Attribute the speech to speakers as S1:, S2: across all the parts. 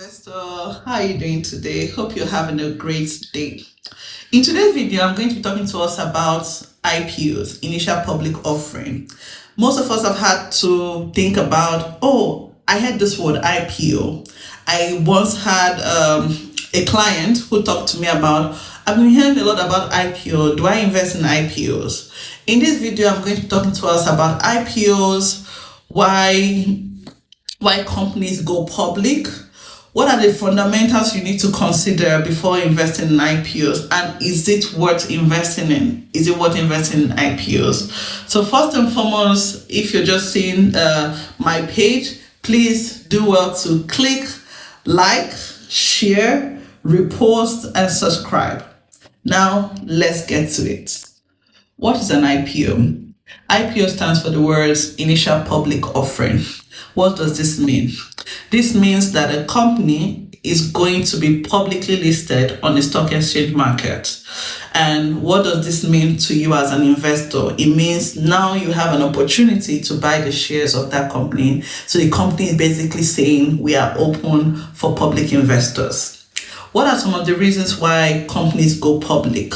S1: investor. How are you doing today? Hope you're having a great day. In today's video, I'm going to be talking to us about IPOs, initial public offering. Most of us have had to think about, oh, I heard this word IPO. I once had a client who talked to me about, I've been hearing a lot about IPO. Do I invest in IPOs? In this video, I'm going to be talking to us about IPOs, why companies go public, what are the fundamentals you need to consider before investing in IPOs, and is it worth investing in? Is it worth investing in IPOs? So first and foremost, if you're just seeing my page, please do well to click like, share, repost, and subscribe. Now let's get to it. What is an IPO? IPO stands for the words initial public offering. What does this mean? This means that a company is going to be publicly listed on the stock exchange market. And what does this mean to you as an investor? It means now you have an opportunity to buy the shares of that company. So the company is basically saying we are open for public investors. What are some of the reasons why companies go public?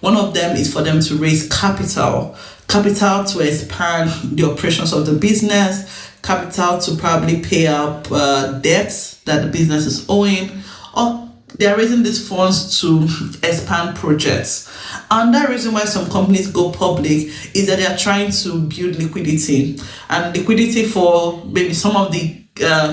S1: One of them is for them to raise capital to expand the operations of the business, capital to probably pay up debts that the business is owing, or they're raising these funds to expand projects. Another reason why some companies go public is that they are trying to build liquidity, and liquidity for maybe some of the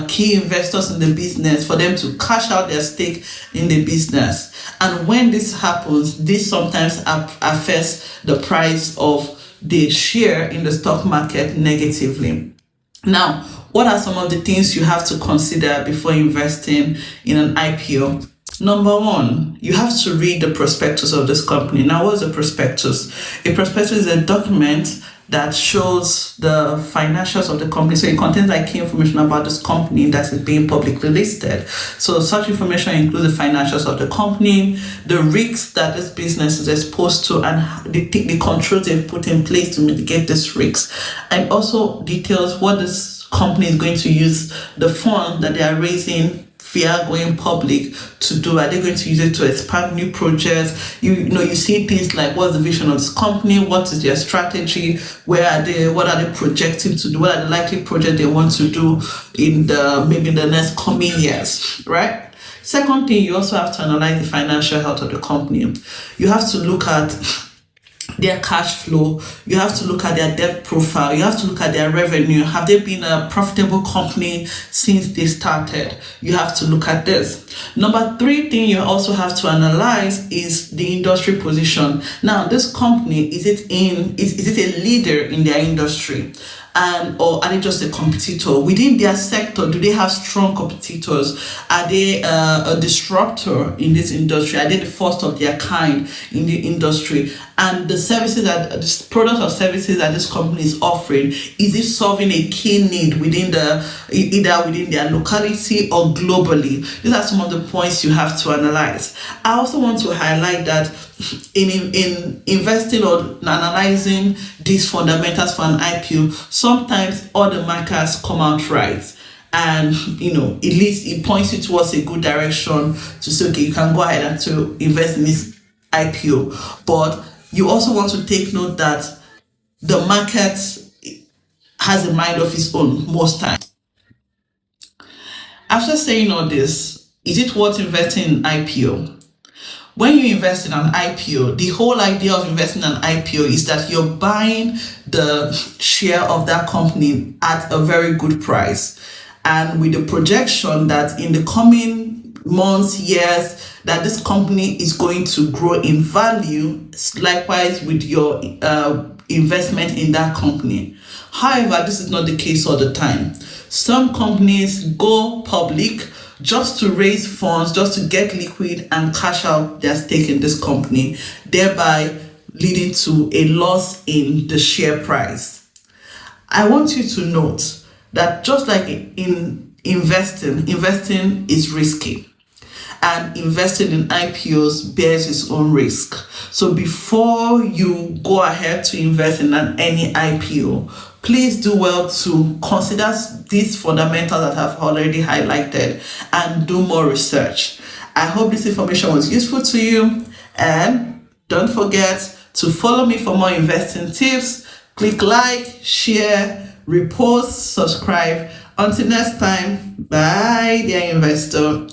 S1: key investors in the business, for them to cash out their stake in the business. And when this happens, this sometimes affects the price of the share in the stock market negatively. Now, what are some of the things you have to consider before investing in an IPO? Number one, you have to read the prospectus of this company. Now, what is a prospectus? A prospectus is a document that shows the financials of the company. So it contains like key information about this company that is being publicly listed. So such information includes the financials of the company, the risks that this business is exposed to, and the controls they've put in place to mitigate this risks. And also details what this company is going to use the fund that they are raising via going public to do. Are they going to use it to expand new projects? You see things like, what's the vision of this company? What is their strategy? Where are they? What are they projecting to do? What are the likely projects they want to do in the next coming years, right? Second thing, you also have to analyze the financial health of the company. You have to look at their cash flow, you have to look at their debt profile, you have to look at their revenue. Have they been a profitable company since they started? You have to look at this. Number three thing you also have to analyze is the industry position. Now, this company, is it a leader in their industry? Or are they just a competitor? Within their sector, do they have strong competitors? Are they a disruptor in this industry? Are they the first of their kind in the industry? And the products or services that this company is offering, is it solving a key need either within their locality or globally? These are some of the points you have to analyze. I also want to highlight that in investing or analyzing these fundamentals for an IPO, sometimes all the markers come out right. And at least it points you towards a good direction to say, okay, you can go ahead and to invest in this IPO. But you also want to take note that the market has a mind of its own most times. After saying all this, is it worth investing in IPO? When you invest in an IPO, the whole idea of investing in an IPO is that you're buying the share of that company at a very good price. And with the projection that in the coming months, years, that this company is going to grow in value, likewise with your investment in that company. However, this is not the case all the time. Some companies go public just to raise funds, just to get liquid and cash out their stake in this company, thereby leading to a loss in the share price. I want you to note that just like in investing is risky, and investing in IPOs bears its own risk. So before you go ahead to invest in any IPO, please do well to consider these fundamentals that I've already highlighted and do more research. I hope this information was useful to you, and don't forget to follow me for more investing tips. Click like, share, repost, subscribe. Until next time, bye, dear investor.